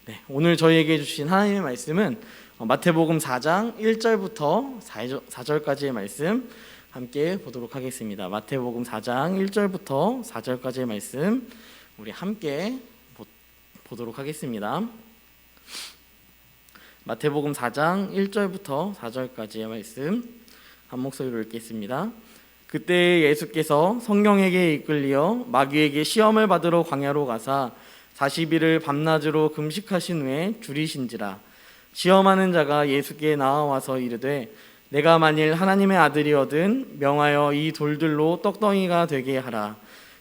네, 오늘 저희에게 주신 하나님의 말씀은 마태복음 4장 1절부터 4절까지의 말씀 함께 보도록 하겠습니다. 마태복음 4장 1절부터 4절까지의 말씀 우리 함께 보도록 하겠습니다. 마태복음 4장 1절부터 4절까지의 말씀 한 목소리로 읽겠습니다. 그때 예수께서 성령에게 이끌리어 마귀에게 시험을 받으러 광야로 가사 40일을 밤낮으로 금식하신 후에 줄이신지라. 시험하는 자가 예수께 나와와서 이르되 내가 만일 하나님의 아들이거든 명하여 이 돌들로 떡덩이가 되게 하라.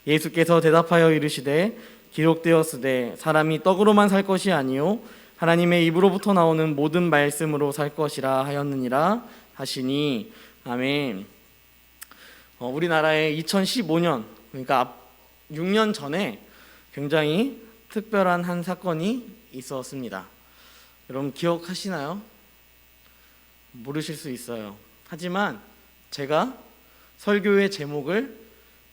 예수께서 대답하여 이르시되 기록되었으되 사람이 떡으로만 살 것이 아니요 하나님의 입으로부터 나오는 모든 말씀으로 살 것이라 하였느니라 하시니. 아멘. 우리나라에 2015년 그러니까 6년 전에 굉장히 특별한 한 사건이 있었습니다. 여러분 기억하시나요? 모르실 수 있어요. 하지만 제가 설교의 제목을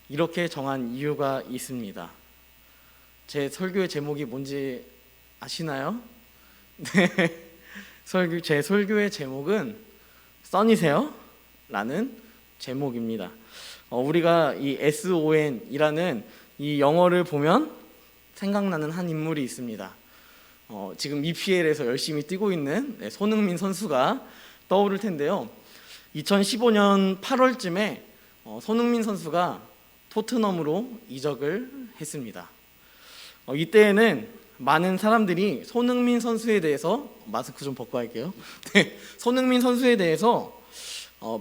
이렇게 정한 이유가 있습니다. 제 설교의 제목이 뭔지 아시나요? 네, 제 설교의 제목은 써니세요? 라는 제목입니다. 우리가 이 SON이라는 이 영어를 보면 생각나는 한 인물이 있습니다. 지금 EPL에서 열심히 뛰고 있는 손흥민 선수가 떠오를 텐데요. 2015년 8월쯤에 손흥민 선수가 토트넘으로 이적을 했습니다. 이때에는 많은 사람들이 손흥민 선수에 대해서 마스크 좀 벗고 할게요. 네, 손흥민 선수에 대해서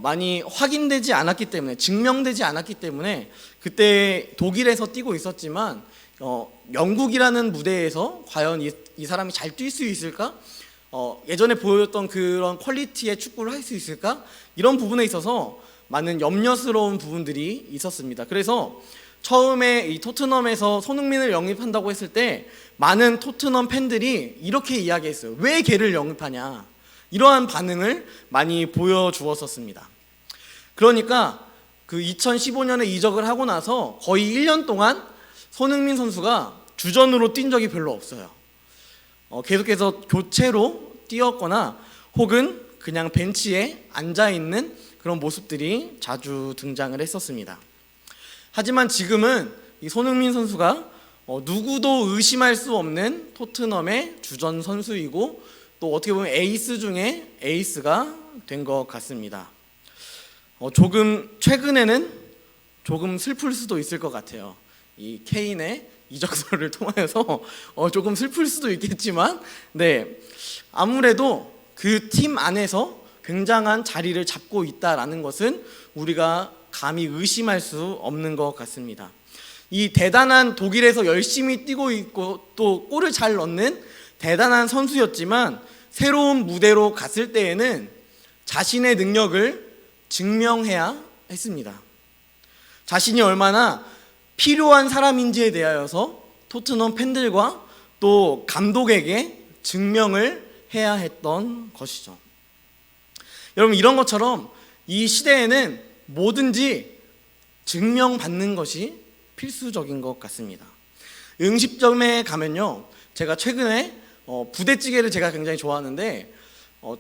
많이 확인되지 않았기 때문에 증명되지 않았기 때문에 그때 독일에서 뛰고 있었지만 영국이라는 무대에서 과연 이 사람이 잘 뛸 수 있을까? 예전에 보였던 그런 퀄리티의 축구를 할 수 있을까? 이런 부분에 있어서 많은 염려스러운 부분들이 있었습니다. 그래서 처음에 이 토트넘에서 손흥민을 영입한다고 했을 때 많은 토트넘 팬들이 이렇게 이야기했어요. 왜 걔를 영입하냐? 이러한 반응을 많이 보여주었었습니다. 그러니까 그 2015년에 이적을 하고 나서 거의 1년 동안 손흥민 선수가 주전으로 뛴 적이 별로 없어요. 계속해서 교체로 뛰었거나 혹은 그냥 벤치에 앉아있는 그런 모습들이 자주 등장을 했었습니다. 하지만 지금은 이 손흥민 선수가 누구도 의심할 수 없는 토트넘의 주전 선수이고 또 어떻게 보면 에이스 중에 에이스가 된 것 같습니다. 최근에는 조금 슬플 수도 있을 것 같아요. 이 케인의 이적설을 통하여서 조금 슬플 수도 있겠지만, 네, 아무래도 그 팀 안에서 굉장한 자리를 잡고 있다라는 것은 우리가 감히 의심할 수 없는 것 같습니다. 이 대단한 독일에서 열심히 뛰고 있고 또 골을 잘 넣는 대단한 선수였지만 새로운 무대로 갔을 때에는 자신의 능력을 증명해야 했습니다. 자신이 얼마나 필요한 사람인지에 대하여서 토트넘 팬들과 또 감독에게 증명을 해야 했던 것이죠. 여러분 이런 것처럼 이 시대에는 뭐든지 증명받는 것이 필수적인 것 같습니다. 음식점에 가면요, 제가 최근에 부대찌개를 제가 굉장히 좋아하는데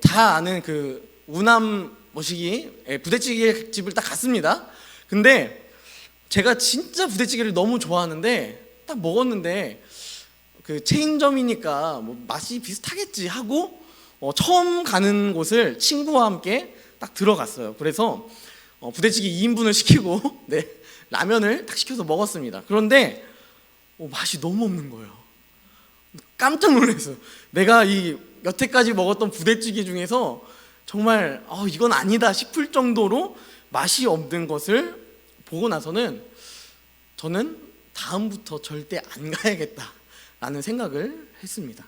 다 아는 그 우남 머시기 부대찌개 집을 딱 갔습니다. 근데 제가 진짜 부대찌개를 너무 좋아하는데 딱 먹었는데 그 체인점이니까 뭐 맛이 비슷하겠지 하고 처음 가는 곳을 친구와 함께 딱 들어갔어요. 그래서 부대찌개 2인분을 시키고 네, 라면을 딱 시켜서 먹었습니다. 그런데 맛이 너무 없는 거예요. 깜짝 놀랐어요. 내가 이 여태까지 먹었던 부대찌개 중에서 정말 이건 아니다 싶을 정도로 맛이 없는 것을 보고 나서는 저는 다음부터 절대 안 가야겠다라는 생각을 했습니다.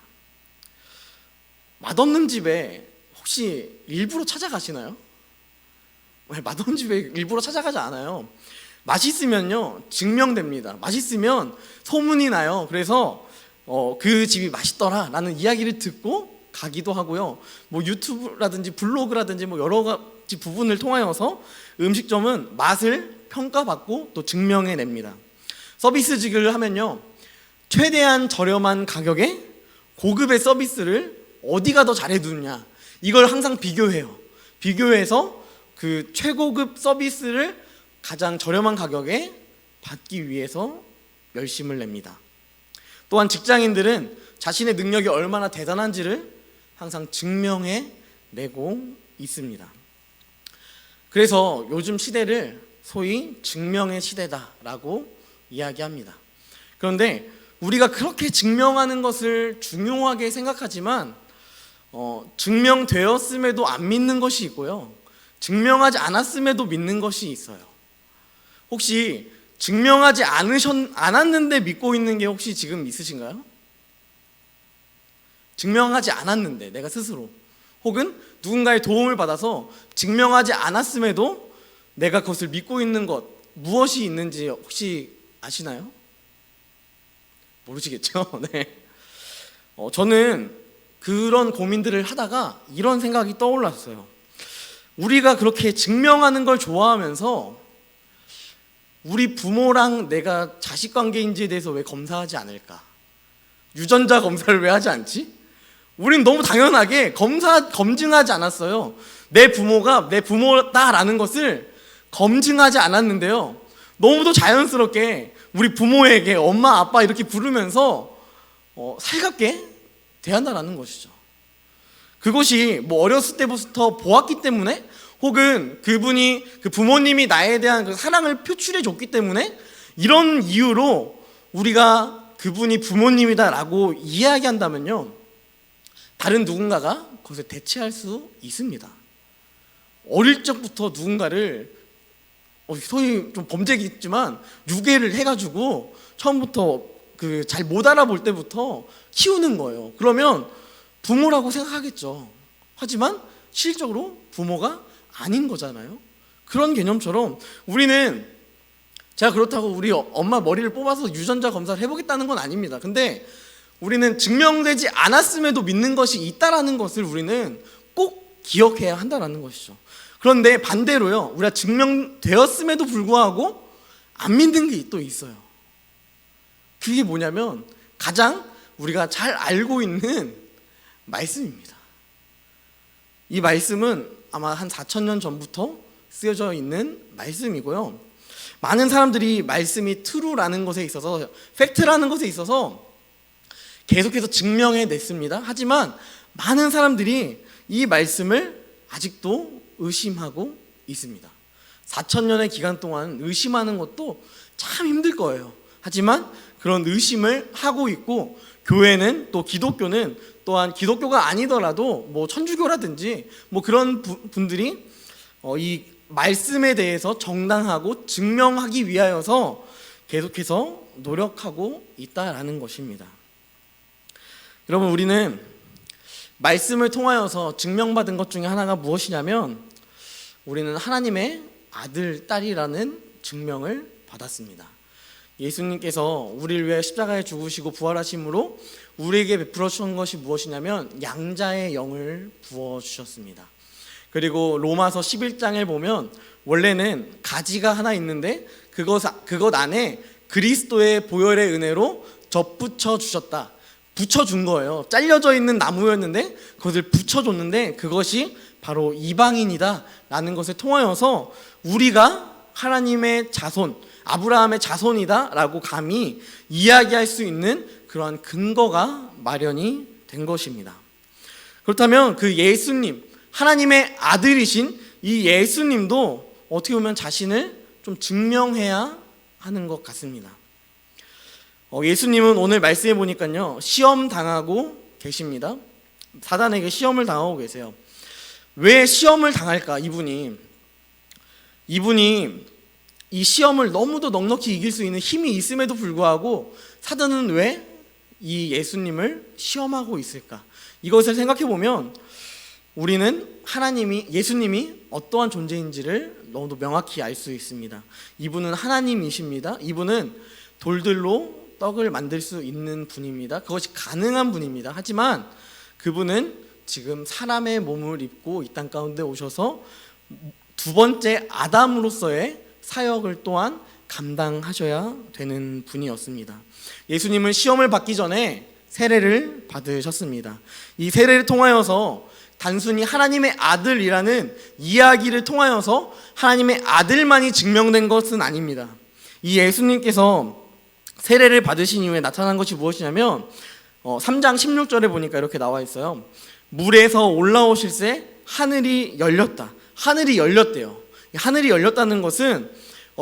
맛없는 집에 혹시 일부러 찾아가시나요? 맛없는 집에 일부러 찾아가지 않아요. 맛있으면요 증명됩니다. 맛있으면 소문이 나요. 그래서 그 집이 맛있더라라는 이야기를 듣고 가기도 하고요. 뭐 유튜브라든지 블로그라든지 뭐 여러 가지 부분을 통하여서 음식점은 맛을 평가받고 또 증명해냅니다. 서비스직을 하면요 최대한 저렴한 가격에 고급의 서비스를 어디가 더 잘해주느냐, 이걸 항상 비교해요. 비교해서 그 최고급 서비스를 가장 저렴한 가격에 받기 위해서 열심을 냅니다. 또한 직장인들은 자신의 능력이 얼마나 대단한지를 항상 증명해 내고 있습니다. 그래서 요즘 시대를 소위 증명의 시대다라고 이야기합니다. 그런데 우리가 그렇게 증명하는 것을 중요하게 생각하지만 증명되었음에도 안 믿는 것이 있고요, 증명하지 않았음에도 믿는 것이 있어요. 혹시 증명하지 않았는데 믿고 있는 게 혹시 지금 있으신가요? 증명하지 않았는데 내가 스스로, 혹은 누군가의 도움을 받아서 증명하지 않았음에도 내가 그것을 믿고 있는 것, 무엇이 있는지 혹시 아시나요? 모르시겠죠? 네. 저는 그런 고민들을 하다가 이런 생각이 떠올랐어요. 우리가 그렇게 증명하는 걸 좋아하면서 우리 부모랑 내가 자식 관계인지에 대해서 왜 검사하지 않을까? 유전자 검사를 왜 하지 않지? 우린 너무 당연하게 검증하지 않았어요. 내 부모가 내 부모다라는 것을 검증하지 않았는데요, 너무도 자연스럽게 우리 부모에게 엄마, 아빠 이렇게 부르면서 살갑게 대한다라는 것이죠. 그것이 뭐 어렸을 때부터 보았기 때문에, 혹은 그 부모님이 나에 대한 그 사랑을 표출해 줬기 때문에, 이런 이유로 우리가 그분이 부모님이다라고 이야기한다면요, 다른 누군가가 그것을 대체할 수 있습니다. 어릴 적부터 누군가를 소위 좀 범죄겠지만 유괴를 해가지고 처음부터 그 잘 못 알아볼 때부터 키우는 거예요. 그러면 부모라고 생각하겠죠. 하지만 실질적으로 부모가 아닌 거잖아요. 그런 개념처럼 우리는, 제가 그렇다고 우리 엄마 머리를 뽑아서 유전자 검사를 해보겠다는 건 아닙니다. 근데 우리는 증명되지 않았음에도 믿는 것이 있다라는 것을 우리는 꼭 기억해야 한다는 것이죠. 그런데 반대로요, 우리가 증명되었음에도 불구하고 안 믿는 게 또 있어요. 그게 뭐냐면 가장 우리가 잘 알고 있는 말씀입니다. 이 말씀은 아마 한 4,000년 전부터 쓰여져 있는 말씀이고요, 많은 사람들이 말씀이 true라는 것에 있어서, 팩트라는 것에 있어서 계속해서 증명해 냈습니다. 하지만 많은 사람들이 이 말씀을 아직도 의심하고 있습니다. 4,000년의 기간 동안 의심하는 것도 참 힘들 거예요. 하지만 그런 의심을 하고 있고, 교회는, 또 기독교는 또한 기독교가 아니더라도 뭐 천주교라든지 뭐 그런 분들이 이 말씀에 대해서 정당하고 증명하기 위하여서 계속해서 노력하고 있다라는 것입니다. 여러분, 우리는 말씀을 통하여서 증명받은 것 중에 하나가 무엇이냐면, 우리는 하나님의 아들, 딸이라는 증명을 받았습니다. 예수님께서 우리를 위해 십자가에 죽으시고 부활하심으로 우리에게 베풀어 주신 것이 무엇이냐면 양자의 영을 부어주셨습니다. 그리고 로마서 11장을 보면 원래는 가지가 하나 있는데 그것 안에 그리스도의 보혈의 은혜로 접붙여 주셨다. 붙여준 거예요. 잘려져 있는 나무였는데 그것을 붙여줬는데 그것이 바로 이방인이다 라는 것을 통하여서 우리가 하나님의 자손, 아브라함의 자손이다 라고 감히 이야기할 수 있는 그러한 근거가 마련이 된 것입니다. 그렇다면 그 예수님, 하나님의 아들이신 이 예수님도 어떻게 보면 자신을 좀 증명해야 하는 것 같습니다. 예수님은 오늘 말씀해 보니까요, 시험 당하고 계십니다. 사단에게 시험을 당하고 계세요. 왜 시험을 당할까? 이분이 이 시험을 너무도 넉넉히 이길 수 있는 힘이 있음에도 불구하고 사단은 왜 이 예수님을 시험하고 있을까? 이것을 생각해 보면 우리는 예수님이 어떠한 존재인지를 너무도 명확히 알 수 있습니다. 이분은 하나님이십니다. 이분은 돌들로 떡을 만들 수 있는 분입니다. 그것이 가능한 분입니다. 하지만 그분은 지금 사람의 몸을 입고 이 땅 가운데 오셔서 두 번째 아담으로서의 사역을 또한 감당하셔야 되는 분이었습니다. 예수님은 시험을 받기 전에 세례를 받으셨습니다. 이 세례를 통하여서 단순히 하나님의 아들이라는 이야기를 통하여서 하나님의 아들만이 증명된 것은 아닙니다. 이 예수님께서 세례를 받으신 이후에 나타난 것이 무엇이냐면 3장 16절에 보니까 이렇게 나와 있어요. 물에서 올라오실새 하늘이 열렸다. 하늘이 열렸대요. 하늘이 열렸다는 것은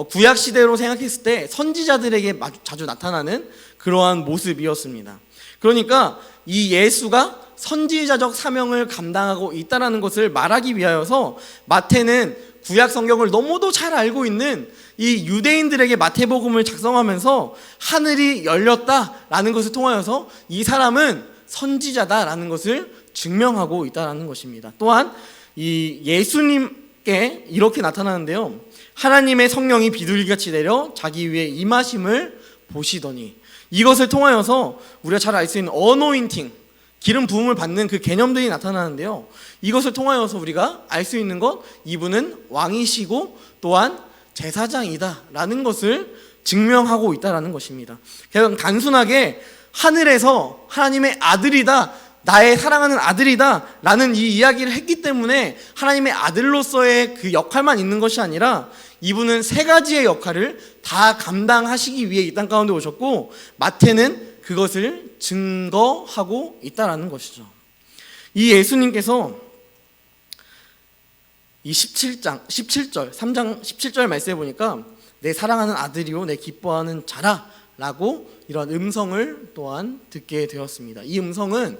구약 시대로 생각했을 때 선지자들에게 자주 나타나는 그러한 모습이었습니다. 그러니까 이 예수가 선지자적 사명을 감당하고 있다는 것을 말하기 위하여서 마태는 구약 성경을 너무도 잘 알고 있는 이 유대인들에게 마태복음을 작성하면서 하늘이 열렸다라는 것을 통하여서 이 사람은 선지자다라는 것을 증명하고 있다는 것입니다. 또한 이 예수님께 이렇게 나타나는데요. 하나님의 성령이 비둘기같이 내려 자기 위에 임하심을 보시더니, 이것을 통하여서 우리가 잘 알 수 있는 어노인팅, 기름 부음을 받는 그 개념들이 나타나는데요. 이것을 통하여서 우리가 알 수 있는 것, 이분은 왕이시고 또한 제사장이다라는 것을 증명하고 있다는 것입니다. 그냥 단순하게 하늘에서 하나님의 아들이다, 나의 사랑하는 아들이다 라는 이 이야기를 했기 때문에 하나님의 아들로서의 그 역할만 있는 것이 아니라 이분은 세 가지의 역할을 다 감당하시기 위해 이 땅 가운데 오셨고, 마태는 그것을 증거하고 있다는 것이죠. 이 예수님께서 이 3장 17절 말씀해 보니까 내 사랑하는 아들이요 내 기뻐하는 자라 라고 이런 음성을 또한 듣게 되었습니다. 이 음성은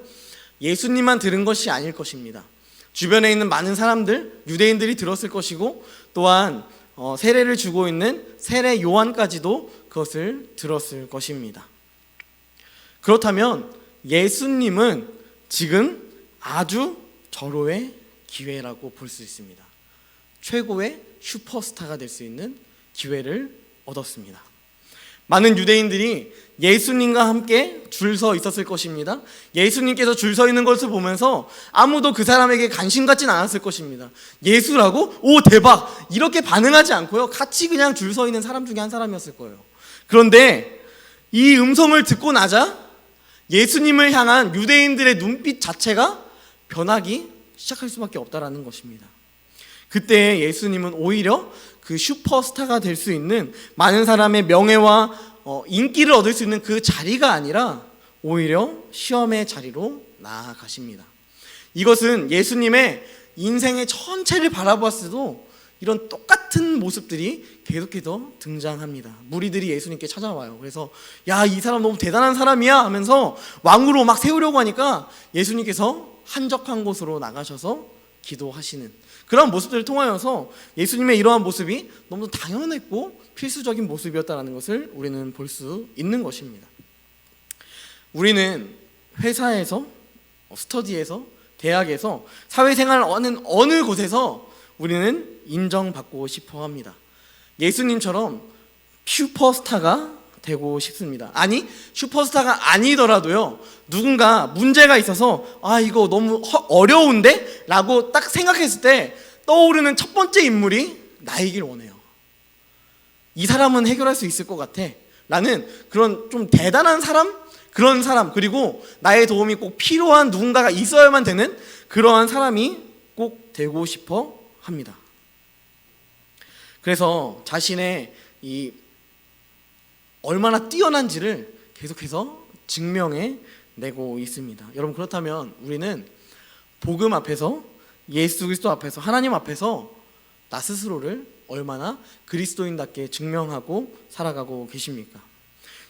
예수님만 들은 것이 아닐 것입니다. 주변에 있는 많은 사람들, 유대인들이 들었을 것이고, 또한 세례를 주고 있는 세례 요한까지도 그것을 들었을 것입니다. 그렇다면 예수님은 지금 아주 절호의 기회라고 볼 수 있습니다. 최고의 슈퍼스타가 될 수 있는 기회를 얻었습니다. 많은 유대인들이 예수님과 함께 줄 서 있었을 것입니다. 예수님께서 줄 서 있는 것을 보면서 아무도 그 사람에게 관심 갖진 않았을 것입니다. 예수라고? 오 대박! 이렇게 반응하지 않고요, 같이 그냥 줄 서 있는 사람 중에 한 사람이었을 거예요. 그런데 이 음성을 듣고 나자 예수님을 향한 유대인들의 눈빛 자체가 변하기 시작할 수밖에 없다라는 것입니다. 그때 예수님은 오히려 그 슈퍼스타가 될 수 있는, 많은 사람의 명예와 인기를 얻을 수 있는 그 자리가 아니라 오히려 시험의 자리로 나아가십니다. 이것은 예수님의 인생의 전체를 바라보았을 때도 이런 똑같은 모습들이 계속해서 등장합니다. 무리들이 예수님께 찾아와요. 그래서 야, 이 사람 너무 대단한 사람이야 하면서 왕으로 막 세우려고 하니까 예수님께서 한적한 곳으로 나가셔서 기도하시는 그런 모습들을 통하여서 예수님의 이러한 모습이 너무 당연했고 필수적인 모습이었다는 것을 우리는 볼 수 있는 것입니다. 우리는 회사에서, 스터디에서, 대학에서, 사회생활 어느 곳에서 우리는 인정받고 싶어 합니다. 예수님처럼 슈퍼스타가 되고 싶습니다. 아니, 슈퍼스타가 아니더라도요, 누군가 문제가 있어서 아 이거 너무 어려운데? 라고 딱 생각했을 때 떠오르는 첫 번째 인물이 나이길 원해요. 이 사람은 해결할 수 있을 것 같아 라는 그런 좀 대단한 사람? 그런 사람, 그리고 나의 도움이 꼭 필요한 누군가가 있어야만 되는 그러한 사람이 꼭 되고 싶어 합니다. 그래서 자신의 이 얼마나 뛰어난지를 계속해서 증명해 내고 있습니다. 여러분, 그렇다면 우리는 복음 앞에서, 예수 그리스도 앞에서, 하나님 앞에서 나 스스로를 얼마나 그리스도인답게 증명하고 살아가고 계십니까?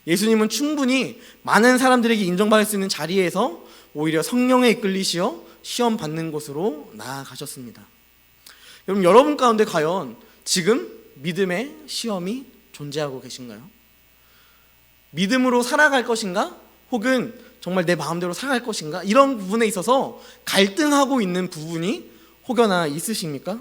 예수님은 충분히 많은 사람들에게 인정받을 수 있는 자리에서 오히려 성령에 이끌리시어 시험 받는 곳으로 나아가셨습니다. 여러분 가운데 과연 지금 믿음의 시험이 존재하고 계신가요? 믿음으로 살아갈 것인가? 혹은 정말 내 마음대로 살아갈 것인가? 이런 부분에 있어서 갈등하고 있는 부분이 혹여나 있으십니까?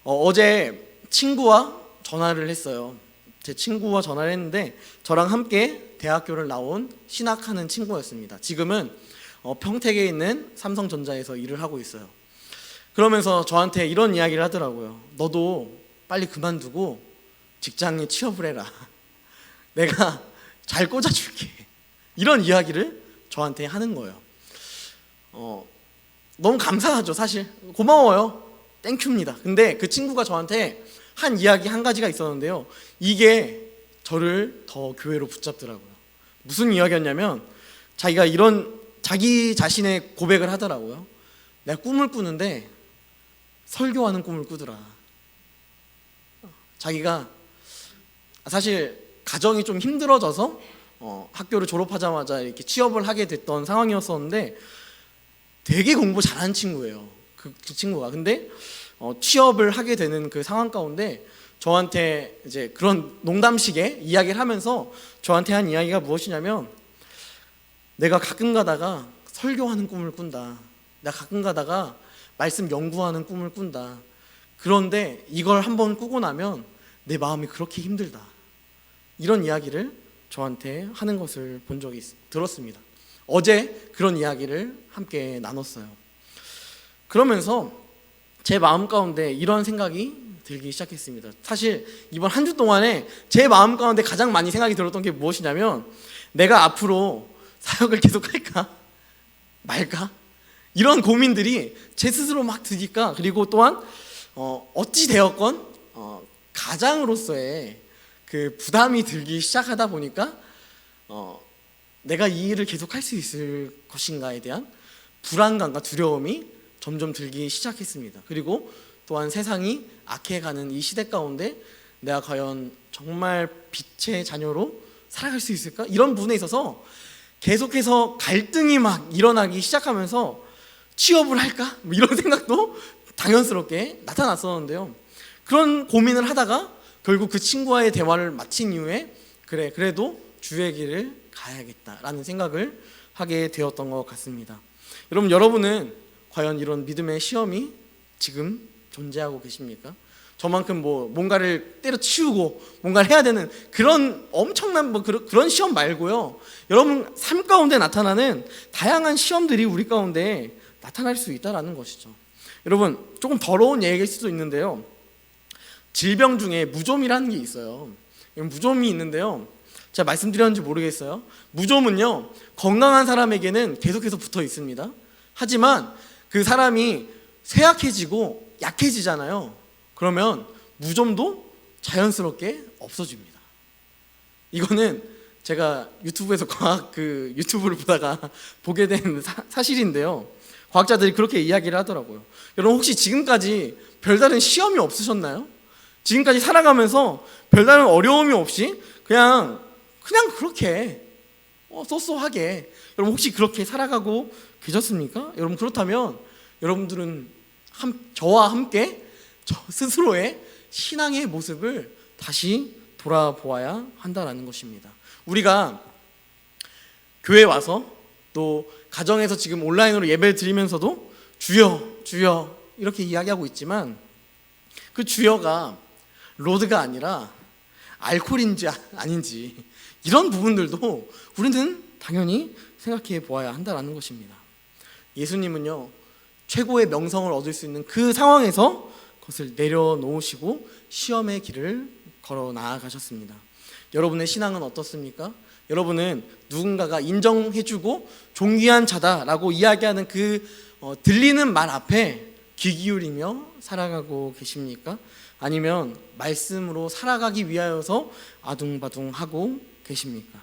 어제 친구와 전화를 했어요. 제 친구와 전화를 했는데 저랑 함께 대학교를 나온 신학하는 친구였습니다. 지금은 평택에 있는 삼성전자에서 일을 하고 있어요. 그러면서 저한테 이런 이야기를 하더라고요. 너도 빨리 그만두고 직장에 취업을 해라. 내가 잘 꽂아줄게. 이런 이야기를 저한테 하는 거예요. 너무 감사하죠. 사실 고마워요. 땡큐입니다. 근데 그 친구가 저한테 한 이야기 한 가지가 있었는데요, 이게 저를 더 교회로 붙잡더라고요. 무슨 이야기였냐면 자기가 이런 자기 자신의 고백을 하더라고요. 내가 꿈을 꾸는데 설교하는 꿈을 꾸더라. 자기가 사실 가정이 좀 힘들어져서 학교를 졸업하자마자 이렇게 취업을 하게 됐던 상황이었었는데 되게 공부 잘하는 친구예요. 그 친구가. 근데 취업을 하게 되는 그 상황 가운데 저한테 이제 그런 농담식의 이야기를 하면서 저한테 한 이야기가 무엇이냐면, 내가 가끔 가다가 설교하는 꿈을 꾼다. 내가 가끔 가다가 말씀 연구하는 꿈을 꾼다. 그런데 이걸 한번 꾸고 나면 내 마음이 그렇게 힘들다. 이런 이야기를 저한테 하는 것을 본 적이 들었습니다. 어제 그런 이야기를 함께 나눴어요. 그러면서 제 마음 가운데 이런 생각이 들기 시작했습니다. 사실 이번 한 주 동안에 제 마음 가운데 가장 많이 생각이 들었던 게 무엇이냐면, 내가 앞으로 사역을 계속할까 말까, 이런 고민들이 제 스스로 막 드니까, 그리고 또한 어찌 되었건 가장으로서의 그 부담이 들기 시작하다 보니까 내가 이 일을 계속할 수 있을 것인가에 대한 불안감과 두려움이 점점 들기 시작했습니다. 그리고 또한 세상이 악해가는 이 시대 가운데 내가 과연 정말 빛의 자녀로 살아갈 수 있을까? 이런 부분에 있어서 계속해서 갈등이 막 일어나기 시작하면서 취업을 할까? 이런 생각도 당연스럽게 나타났었는데요. 그런 고민을 하다가 결국 그 친구와의 대화를 마친 이후에 그래도 주의 길을 가야겠다라는 생각을 하게 되었던 것 같습니다. 여러분은 과연 이런 믿음의 시험이 지금 존재하고 계십니까? 저만큼 뭔가를 때려치우고 뭔가를 해야 되는 그런 엄청난 그런 시험 말고요, 여러분 삶 가운데 나타나는 다양한 시험들이 우리 가운데 나타날 수 있다는 것이죠. 여러분, 조금 더러운 얘기일 수도 있는데요, 질병 중에 무좀이라는 게 있어요. 무좀이 있는데요, 제가 말씀드렸는지 모르겠어요. 무좀은요, 건강한 사람에게는 계속해서 붙어 있습니다. 하지만 그 사람이 쇠약해지고 약해지잖아요. 그러면 무좀도 자연스럽게 없어집니다. 이거는 제가 유튜브에서 과학 유튜브를 보다가 보게 된 사실인데요, 과학자들이 그렇게 이야기를 하더라고요. 여러분, 혹시 지금까지 별다른 시험이 없으셨나요? 지금까지 살아가면서 별다른 어려움이 없이 그냥 그렇게 쏘쏘하게 여러분 혹시 그렇게 살아가고 계셨습니까? 여러분, 그렇다면 여러분들은 저와 함께 저 스스로의 신앙의 모습을 다시 돌아보아야 한다는 것입니다. 우리가 교회에 와서 또 가정에서 지금 온라인으로 예배를 드리면서도 주여 주여 이렇게 이야기하고 있지만, 그 주여가 로드가 아니라 알코올인지 아닌지 이런 부분들도 우리는 당연히 생각해 보아야 한다는 것입니다. 예수님은요, 최고의 명성을 얻을 수 있는 그 상황에서 그것을 내려놓으시고 시험의 길을 걸어 나아가셨습니다. 여러분의 신앙은 어떻습니까? 여러분은 누군가가 인정해주고 존귀한 자다라고 이야기하는 들리는 말 앞에 귀 기울이며 살아가고 계십니까? 아니면 말씀으로 살아가기 위하여서 아둥바둥하고 계십니까?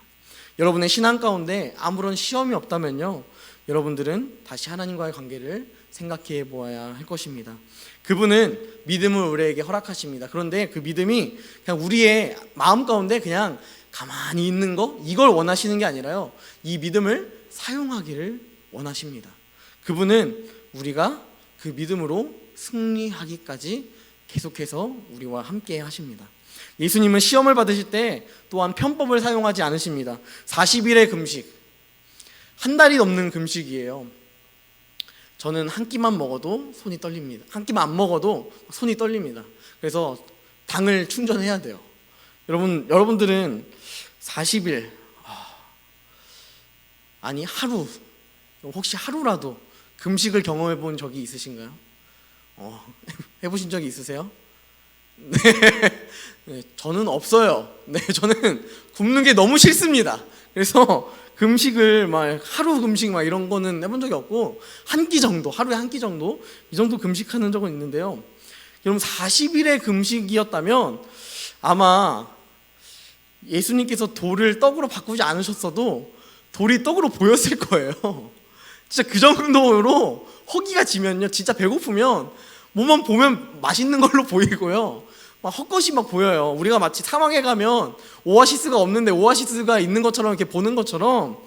여러분의 신앙 가운데 아무런 시험이 없다면요, 여러분들은 다시 하나님과의 관계를 생각해 보아야 할 것입니다. 그분은 믿음을 우리에게 허락하십니다. 그런데 그 믿음이 그냥 우리의 마음 가운데 그냥 가만히 있는 거, 이걸 원하시는 게 아니라요, 이 믿음을 사용하기를 원하십니다. 그분은 우리가 그 믿음으로 승리하기까지 계속해서 우리와 함께 하십니다. 예수님은 시험을 받으실 때 또한 편법을 사용하지 않으십니다. 40일의 금식, 한 달이 넘는 금식이에요. 저는 한 끼만 먹어도 손이 떨립니다. 한 끼만 안 먹어도 손이 떨립니다. 그래서 당을 충전해야 돼요. 여러분들은 40일, 아니 하루, 혹시 하루라도 금식을 경험해 본 적이 있으신가요? 해보신 적이 있으세요? 네, 저는 없어요. 네, 저는 굶는 게 너무 싫습니다. 그래서 금식을 막 하루 금식 막 이런 거는 해본 적이 없고 한 끼 정도, 하루에 한 끼 정도 이 정도 금식하는 적은 있는데요. 여러분 40일의 금식이었다면 아마 예수님께서 돌을 떡으로 바꾸지 않으셨어도 돌이 떡으로 보였을 거예요. 진짜 그 정도로 허기가 지면요, 진짜 배고프면 뭐만 보면 맛있는 걸로 보이고요, 막 헛것이 막 보여요. 우리가 마치 사막에 가면 오아시스가 없는데 오아시스가 있는 것처럼 이렇게 보는 것처럼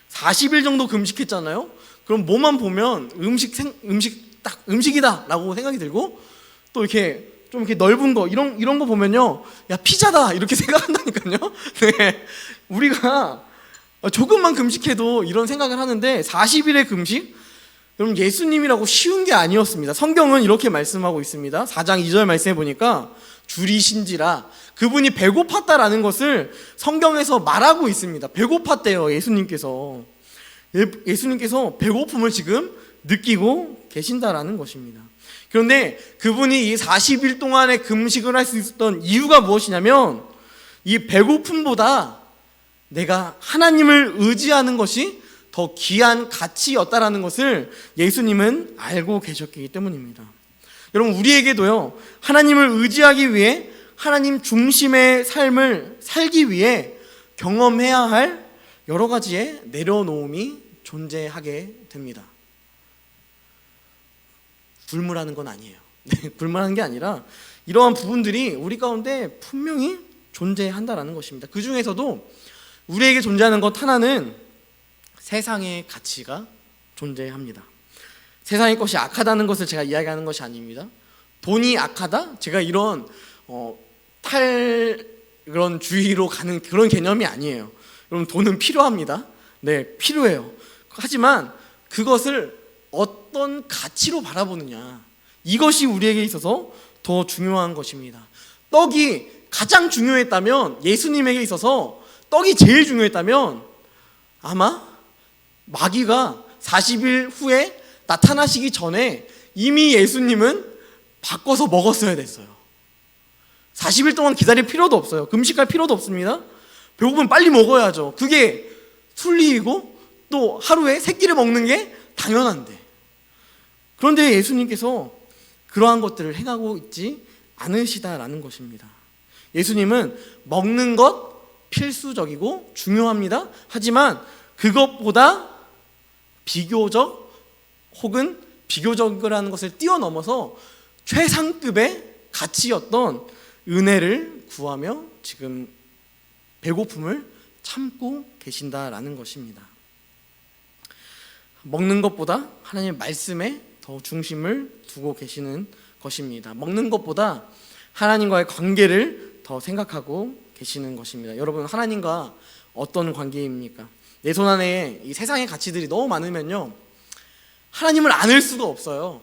40일 정도 금식했잖아요. 그럼 뭐만 보면 음식이다 라고 생각이 들고, 또 이렇게 좀 이렇게 넓은 거 이런 거 보면요, 야 피자다 이렇게 생각한다니까요. 네, 우리가 조금만 금식해도 이런 생각을 하는데 40일의 금식, 여러분 예수님이라고 쉬운 게 아니었습니다. 성경은 이렇게 말씀하고 있습니다. 4장 2절 말씀해 보니까 줄이신지라, 그분이 배고팠다라는 것을 성경에서 말하고 있습니다. 배고팠대요. 예수님께서 배고픔을 지금 느끼고 계신다라는 것입니다. 그런데 그분이 이 40일 동안의 금식을 할 수 있었던 이유가 무엇이냐면, 이 배고픔보다 내가 하나님을 의지하는 것이 더 귀한 가치였다라는 것을 예수님은 알고 계셨기 때문입니다. 여러분, 우리에게도요, 하나님을 의지하기 위해 하나님 중심의 삶을 살기 위해 경험해야 할 여러 가지의 내려놓음이 존재하게 됩니다. 굶으라는 건 아니에요. 네, 굶으라는 게 아니라 이러한 부분들이 우리 가운데 분명히 존재한다라는 것입니다. 그 중에서도 우리에게 존재하는 것 하나는 세상의 가치가 존재합니다. 세상의 것이 악하다는 것을 제가 이야기하는 것이 아닙니다. 돈이 악하다? 제가 이런 그런 주의로 가는 그런 개념이 아니에요. 여러분, 돈은 필요합니다. 네, 필요해요. 하지만 그것을 어떤 가치로 바라보느냐, 이것이 우리에게 있어서 더 중요한 것입니다. 떡이 가장 중요했다면, 예수님에게 있어서 떡이 제일 중요했다면 아마 마귀가 40일 후에 나타나시기 전에 이미 예수님은 바꿔서 먹었어야 됐어요. 40일 동안 기다릴 필요도 없어요. 금식할 필요도 없습니다. 배고프면 빨리 먹어야죠. 그게 순리이고 또 하루에 3끼를 먹는 게 당연한데, 그런데 예수님께서 그러한 것들을 행하고 있지 않으시다라는 것입니다. 예수님은 먹는 것 필수적이고 중요합니다. 하지만 그것보다 비교적 혹은 비교적이라는 것을 뛰어넘어서 최상급의 가치였던 은혜를 구하며 지금 배고픔을 참고 계신다라는 것입니다. 먹는 것보다 하나님의 말씀에 더 중심을 두고 계시는 것입니다. 먹는 것보다 하나님과의 관계를 더 생각하고 계시는 것입니다. 여러분, 하나님과 어떤 관계입니까? 내 손 안에 이 세상의 가치들이 너무 많으면요, 하나님을 안을 수가 없어요.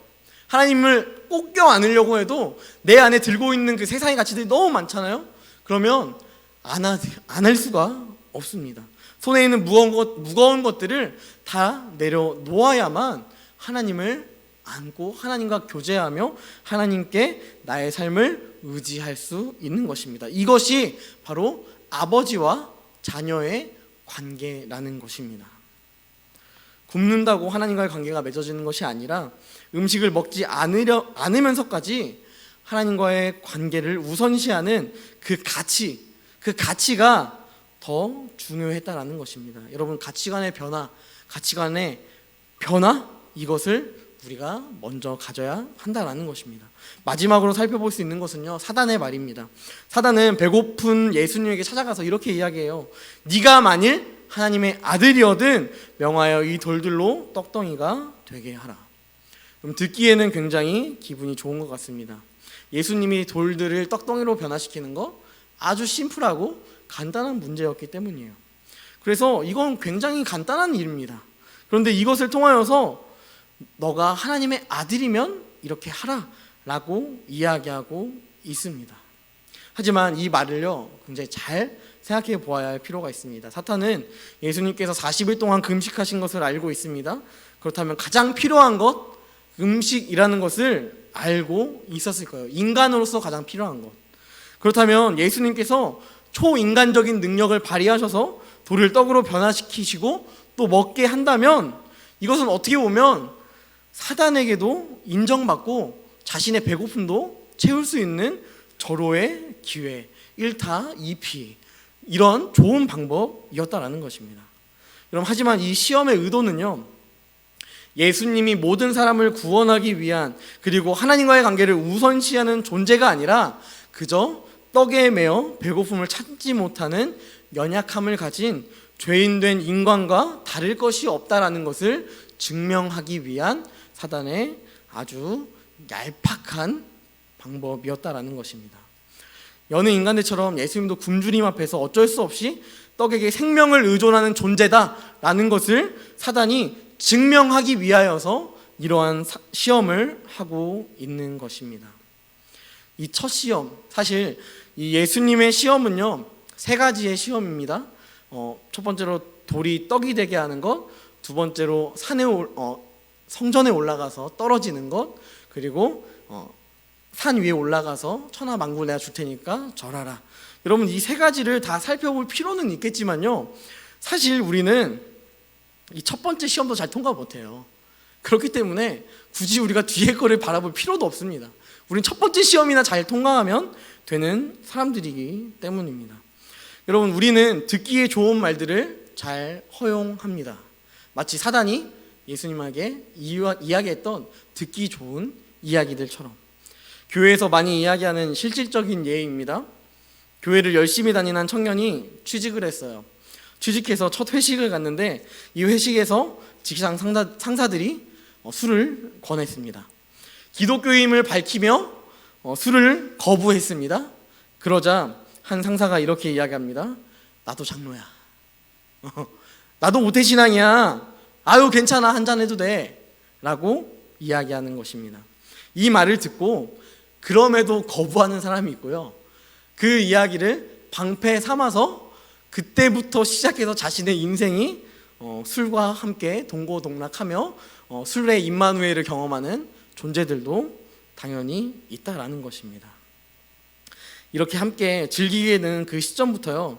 하나님을 꼭 껴안으려고 해도 내 안에 들고 있는 그 세상의 가치들이 너무 많잖아요. 그러면 안할 수가 없습니다. 손에 있는 무거운 것들을 다 내려놓아야만 하나님을 안고 하나님과 교제하며 하나님께 나의 삶을 의지할 수 있는 것입니다. 이것이 바로 아버지와 자녀의 관계라는 것입니다. 굶는다고 하나님과의 관계가 맺어지는 것이 아니라 음식을 먹지 않으면서까지 하나님과의 관계를 우선시하는 그 가치가 더 중요했다라는 것입니다. 여러분, 가치관의 변화, 이것을 우리가 먼저 가져야 한다라는 것입니다. 마지막으로 살펴볼 수 있는 것은요, 사단의 말입니다. 사단은 배고픈 예수님에게 찾아가서 이렇게 이야기해요. 네가 만일 하나님의 아들이거든 명하여 이 돌들로 떡덩이가 되게 하라. 그럼 듣기에는 굉장히 기분이 좋은 것 같습니다. 예수님이 돌들을 떡덩이로 변화시키는 거 아주 심플하고 간단한 문제였기 때문이에요. 그래서 이건 굉장히 간단한 일입니다. 그런데 이것을 통하여서 너가 하나님의 아들이면 이렇게 하라 라고 이야기하고 있습니다. 하지만 이 말을요, 굉장히 잘 생각해 보아야 할 필요가 있습니다. 사탄은 예수님께서 40일 동안 금식하신 것을 알고 있습니다. 그렇다면 가장 필요한 것, 음식이라는 것을 알고 있었을 거예요. 인간으로서 가장 필요한 것. 그렇다면 예수님께서 초인간적인 능력을 발휘하셔서 돌을 떡으로 변화시키시고 또 먹게 한다면 이것은 어떻게 보면 사단에게도 인정받고 자신의 배고픔도 채울 수 있는 절호의 기회, 1타 2피, 이런 좋은 방법이었다라는 것입니다. 여러분, 하지만 이 시험의 의도는요, 예수님이 모든 사람을 구원하기 위한, 그리고 하나님과의 관계를 우선시하는 존재가 아니라 그저 떡에 매여 배고픔을 참지 못하는 연약함을 가진 죄인된 인간과 다를 것이 없다라는 것을 증명하기 위한 사단의 아주 얄팍한 방법이었다라는 것입니다. 여느 인간들처럼 예수님도 굶주림 앞에서 어쩔 수 없이 떡에게 생명을 의존하는 존재다라는 것을 사단이 증명하기 위하여서 이러한 시험을 하고 있는 것입니다. 이 첫 시험, 사실 이 예수님의 시험은요, 세 가지의 시험입니다. 첫 번째로 돌이 떡이 되게 하는 것, 두 번째로 성전에 올라가서 떨어지는 것, 그리고 산 위에 올라가서 천하만국을 내가 줄 테니까 절하라. 여러분, 이 세 가지를 다 살펴볼 필요는 있겠지만요, 사실 우리는 이 첫 번째 시험도 잘 통과 못해요. 그렇기 때문에 굳이 우리가 뒤에 거를 바라볼 필요도 없습니다. 우린 첫 번째 시험이나 잘 통과하면 되는 사람들이기 때문입니다. 여러분, 우리는 듣기에 좋은 말들을 잘 허용합니다. 마치 사단이 예수님에게 이야기했던 듣기 좋은 이야기들처럼. 교회에서 많이 이야기하는 실질적인 예입니다. 교회를 열심히 다니는 청년이 취직을 했어요. 취직해서 첫 회식을 갔는데 이 회식에서 직장 상사들이 술을 권했습니다. 기독교임을 밝히며 술을 거부했습니다. 그러자 한 상사가 이렇게 이야기합니다. 나도 장로야. 나도 모태신앙이야. 아유, 괜찮아, 한잔 해도 돼 라고 이야기하는 것입니다. 이 말을 듣고 그럼에도 거부하는 사람이 있고요, 그 이야기를 방패 삼아서 그때부터 시작해서 자신의 인생이 술과 함께 동고동락하며 술의 임마누엘을 경험하는 존재들도 당연히 있다라는 것입니다. 이렇게 함께 즐기게 되는 그 시점부터요,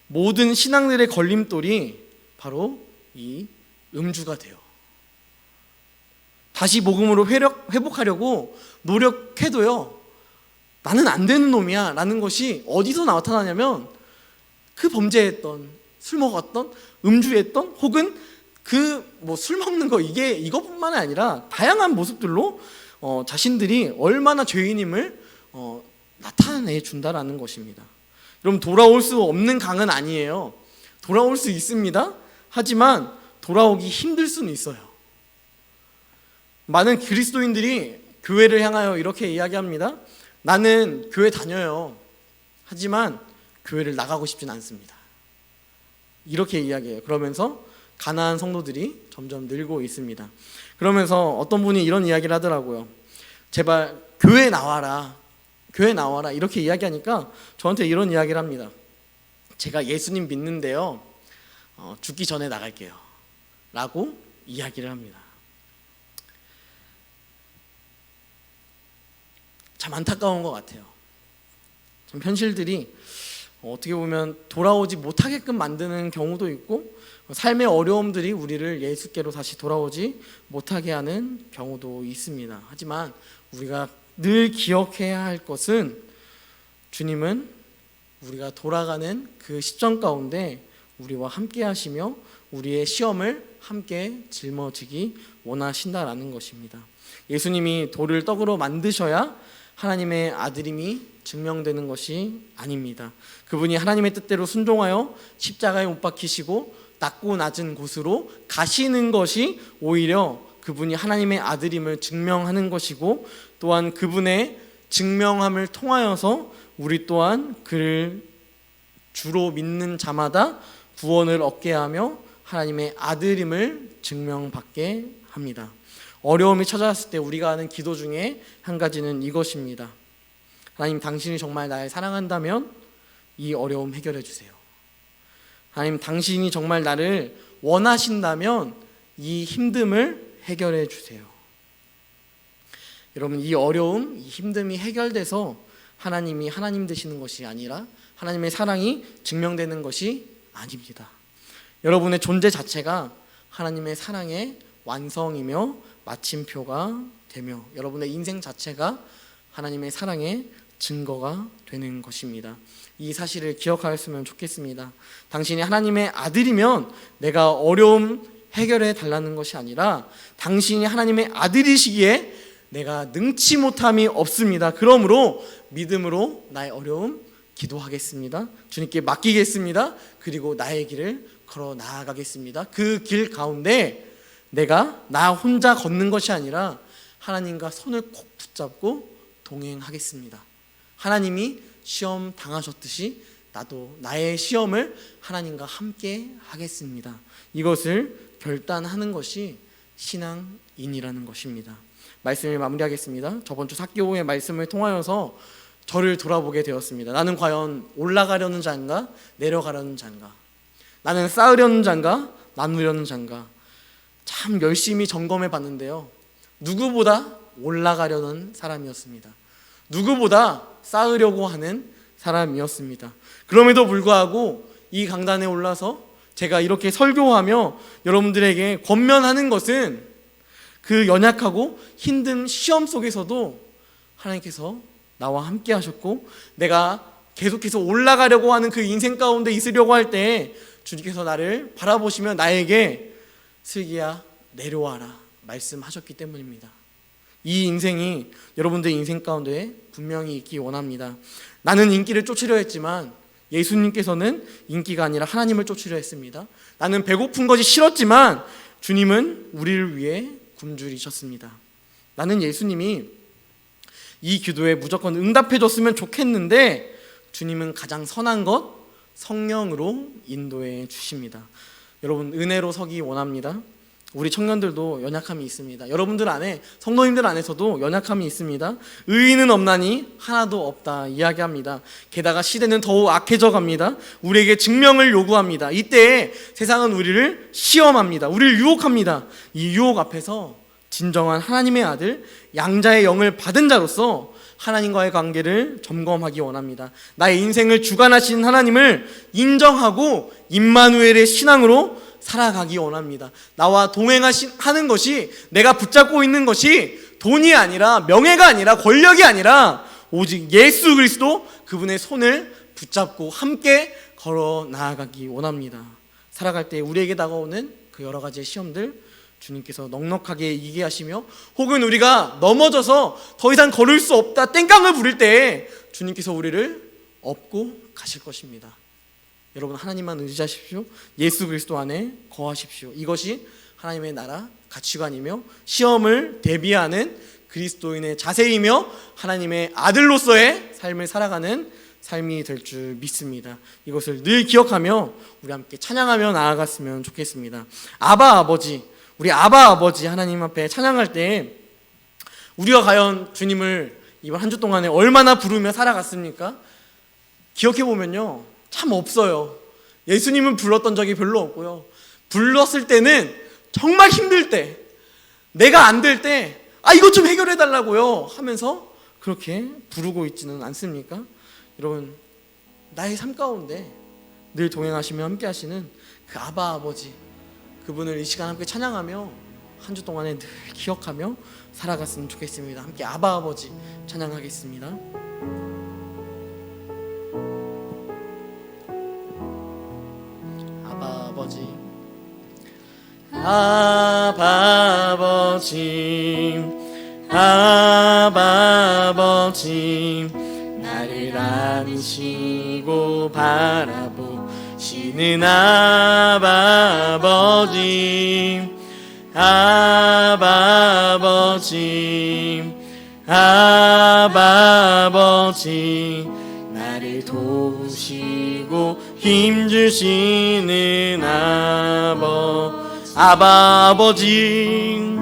모든 신앙들의 걸림돌이 바로 이 음주가 돼요. 다시 복음으로 회복하려고 노력해도요, 나는 안 되는 놈이야 라는 것이 어디서 나타나냐면 그 범죄했던, 술 먹었던, 음주했던, 혹은 술 먹는 거, 이것뿐만 아니라 다양한 모습들로 자신들이 얼마나 죄인임을 나타내 준다라는 것입니다. 여러분, 돌아올 수 없는 강은 아니에요. 돌아올 수 있습니다. 하지만 돌아오기 힘들 수는 있어요. 많은 그리스도인들이 교회를 향하여 이렇게 이야기합니다. 나는 교회 다녀요. 하지만 교회를 나가고 싶진 않습니다. 이렇게 이야기해요. 그러면서 가난한 성도들이 점점 늘고 있습니다. 그러면서 어떤 분이 이런 이야기를 하더라고요. 제발 교회 나와라. 교회 나와라. 이렇게 이야기하니까 저한테 이런 이야기를 합니다. 제가 예수님 믿는데요, 죽기 전에 나갈게요 라고 이야기를 합니다. 참 안타까운 것 같아요. 참 현실들이 어떻게 보면 돌아오지 못하게끔 만드는 경우도 있고, 삶의 어려움들이 우리를 예수께로 다시 돌아오지 못하게 하는 경우도 있습니다. 하지만 우리가 늘 기억해야 할 것은, 주님은 우리가 돌아가는 그 시점 가운데 우리와 함께 하시며 우리의 시험을 함께 짊어지기 원하신다라는 것입니다. 예수님이 돌을 떡으로 만드셔야 하나님의 아들임이 증명되는 것이 아닙니다. 그분이 하나님의 뜻대로 순종하여 십자가에 못 박히시고 낮고 낮은 곳으로 가시는 것이 오히려 그분이 하나님의 아들임을 증명하는 것이고, 또한 그분의 증명함을 통하여서 우리 또한 그를 주로 믿는 자마다 구원을 얻게 하며 하나님의 아들임을 증명받게 합니다. 어려움이 찾아왔을 때 우리가 하는 기도 중에 한 가지는 이것입니다. 하나님, 당신이 정말 나를 사랑한다면 이 어려움 해결해 주세요. 하나님, 당신이 정말 나를 원하신다면 이 힘듦을 해결해 주세요. 여러분, 이 어려움, 이 힘듦이 해결돼서 하나님이 하나님 되시는 것이 아니라 하나님의 사랑이 증명되는 것이 아닙니다. 여러분의 존재 자체가 하나님의 사랑의 완성이며 마침표가 되며 여러분의 인생 자체가 하나님의 사랑의 증거가 되는 것입니다. 이 사실을 기억하였으면 좋겠습니다. 당신이 하나님의 아들이면 내가 어려움 해결해 달라는 것이 아니라 당신이 하나님의 아들이시기에 내가 능치 못함이 없습니다. 그러므로 믿음으로 나의 어려움 기도하겠습니다. 주님께 맡기겠습니다. 그리고 나의 길을 걸어 나아가겠습니다. 그 길 가운데 내가 나 혼자 걷는 것이 아니라 하나님과 손을 꼭 붙잡고 동행하겠습니다. 하나님이 시험 당하셨듯이 나도 나의 시험을 하나님과 함께 하겠습니다. 이것을 결단하는 것이 신앙인이라는 것입니다. 말씀을 마무리하겠습니다. 저번 주 사개오의 말씀을 통하여서 저를 돌아보게 되었습니다. 나는 과연 올라가려는 자인가 내려가려는 자인가? 나는 쌓으려는 자인가 나누려는 자인가? 참 열심히 점검해 봤는데요, 누구보다 올라가려는 사람이었습니다. 누구보다 쌓으려고 하는 사람이었습니다. 그럼에도 불구하고 이 강단에 올라서 제가 이렇게 설교하며 여러분들에게 권면하는 것은 그 연약하고 힘든 시험 속에서도 하나님께서 나와 함께 하셨고, 내가 계속해서 올라가려고 하는 그 인생 가운데 있으려고 할 때 주님께서 나를 바라보시며 나에게 슬기야 내려와라 말씀하셨기 때문입니다. 이 인생이 여러분들의 인생 가운데 분명히 있기 원합니다. 나는 인기를 쫓으려 했지만 예수님께서는 인기가 아니라 하나님을 쫓으려 했습니다. 나는 배고픈 것이 싫었지만 주님은 우리를 위해 굶주리셨습니다. 나는 예수님이 이 기도에 무조건 응답해 줬으면 좋겠는데 주님은 가장 선한 것 성령으로 인도해 주십니다. 여러분, 은혜로 서기 원합니다. 우리 청년들도 연약함이 있습니다. 여러분들 안에, 성도님들 안에서도 연약함이 있습니다. 의인은 없나니 하나도 없다 이야기합니다. 게다가 시대는 더욱 악해져 갑니다. 우리에게 증명을 요구합니다. 이때 세상은 우리를 시험합니다. 우리를 유혹합니다. 이 유혹 앞에서 진정한 하나님의 아들, 양자의 영을 받은 자로서 하나님과의 관계를 점검하기 원합니다. 나의 인생을 주관하시는 하나님을 인정하고 임마누엘의 신앙으로 살아가기 원합니다. 나와 동행하는 것이, 내가 붙잡고 있는 것이 돈이 아니라, 명예가 아니라, 권력이 아니라 오직 예수 그리스도 그분의 손을 붙잡고 함께 걸어 나아가기 원합니다. 살아갈 때 우리에게 다가오는 그 여러 가지의 시험들 주님께서 넉넉하게 이기게 하시며, 혹은 우리가 넘어져서 더 이상 걸을 수 없다 땡깡을 부릴 때 주님께서 우리를 업고 가실 것입니다. 여러분, 하나님만 의지하십시오. 예수 그리스도 안에 거하십시오. 이것이 하나님의 나라 가치관이며 시험을 대비하는 그리스도인의 자세이며 하나님의 아들로서의 삶을 살아가는 삶이 될 줄 믿습니다. 이것을 늘 기억하며 우리 함께 찬양하며 나아갔으면 좋겠습니다. 아바 아버지, 우리 아바 아버지 하나님 앞에 찬양할 때 우리가 과연 주님을 이번 한 주 동안에 얼마나 부르며 살아갔습니까? 기억해보면요, 참 없어요. 예수님은 불렀던 적이 별로 없고요, 불렀을 때는 정말 힘들 때, 내가 안 될 때 이것 좀 해결해 달라고요 하면서 그렇게 부르고 있지는 않습니까? 여러분, 나의 삶 가운데 늘 동행하시며 함께 하시는 그 아바 아버지, 그분을 이 시간 함께 찬양하며 한 주 동안에 늘 기억하며 살아갔으면 좋겠습니다. 함께 아바 아버지 찬양하겠습니다. 아바 아버지, 아바 아버지, 아바 아버지, 나를 안으시고 바라보시는 아바 아버지, 아바 아버지, 아바 아버지, 나를 도우시고 힘주시는 아바 아버지,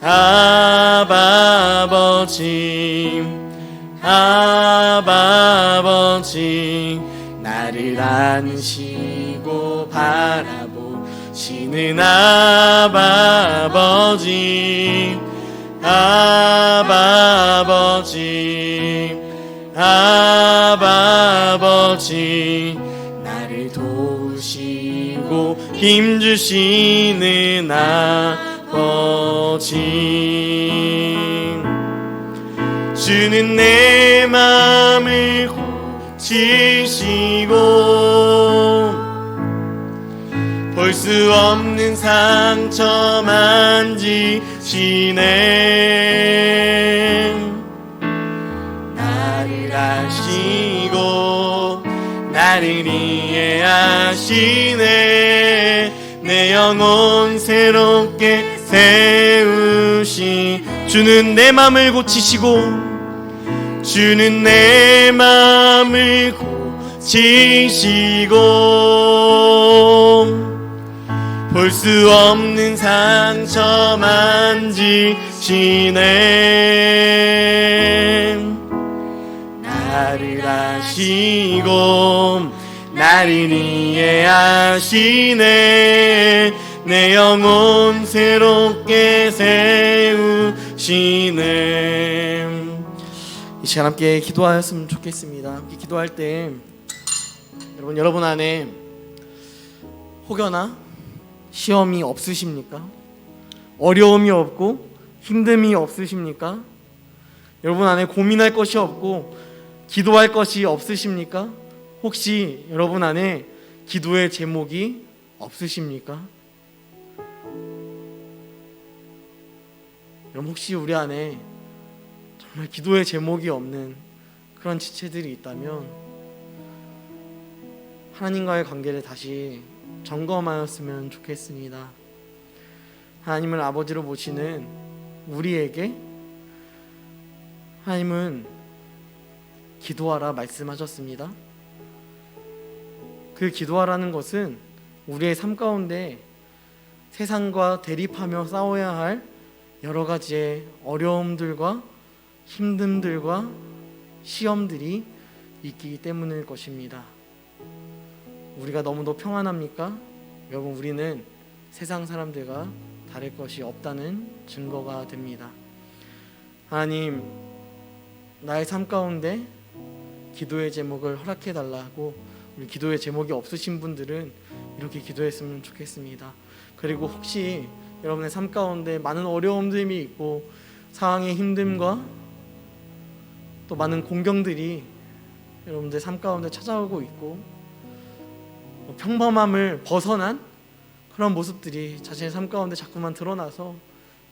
아바 아버지, 아바 아버지, 나를 안으시고 바라보시는 아바 아버지, 아바 아버지, 아바 아버지, 나를 도우시고 힘주시는 아버지, 주는 내 마음을 고치시고 볼 수 없는 상처 만지시네. 나를 아시고 나를 이해하시네. 내 영혼 새롭게 세우시. 주는 내 마음을 고치시고 주는 내 마음을 고치시고 볼 수 없는 상처 만지시네. 나를 아시고 나를 이해하시네. 내 영혼 새롭게 세우시네. 이 시간 함께 기도하였으면 좋겠습니다. 함께 기도할 때 여러분 안에 혹여나 시험이 없으십니까? 어려움이 없고 힘듦이 없으십니까? 여러분 안에 고민할 것이 없고 기도할 것이 없으십니까? 혹시 여러분 안에 기도의 제목이 없으십니까? 여러분 혹시 우리 안에 정말 기도의 제목이 없는 그런 지체들이 있다면 하나님과의 관계를 다시 점검하였으면 좋겠습니다. 하나님을 아버지로 모시는 우리에게 하나님은 기도하라 말씀하셨습니다. 그 기도하라는 것은 우리의 삶 가운데 세상과 대립하며 싸워야 할 여러 가지의 어려움들과 힘듦들과 시험들이 있기 때문일 것입니다. 우리가 너무도 평안합니까? 여러분, 우리는 세상 사람들과 다를 것이 없다는 증거가 됩니다. 하나님, 나의 삶 가운데 기도의 제목을 허락해 달라고, 우리 기도의 제목이 없으신 분들은 이렇게 기도했으면 좋겠습니다. 그리고 혹시 여러분의 삶 가운데 많은 어려움들이 있고 상황의 힘듦과 또 많은 공경들이 여러분들 삶 가운데 찾아오고 있고 평범함을 벗어난 그런 모습들이 자신의 삶 가운데 자꾸만 드러나서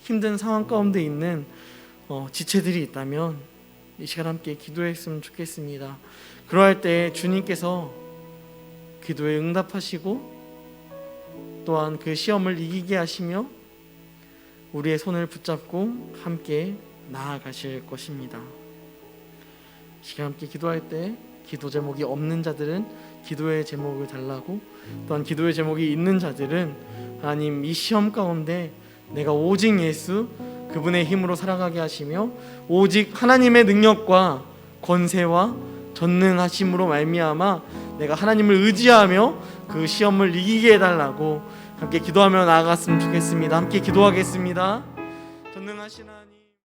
힘든 상황 가운데 있는 지체들이 있다면 이 시간 함께 기도했으면 좋겠습니다. 그러할 때 주님께서 기도에 응답하시고 또한 그 시험을 이기게 하시며 우리의 손을 붙잡고 함께 나아가실 것입니다. 이 시간 함께 기도할 때 기도 제목이 없는 자들은 기도의 제목을 달라고, 또한 기도의 제목이 있는 자들은 하나님, 이 시험 가운데 내가 오직 예수 그분의 힘으로 살아가게 하시며 오직 하나님의 능력과 권세와 전능하심으로 말미암아 내가 하나님을 의지하며 그 시험을 이기게 해달라고 함께 기도하며 나아갔으면 좋겠습니다. 함께 기도하겠습니다. 전능하신 하나님,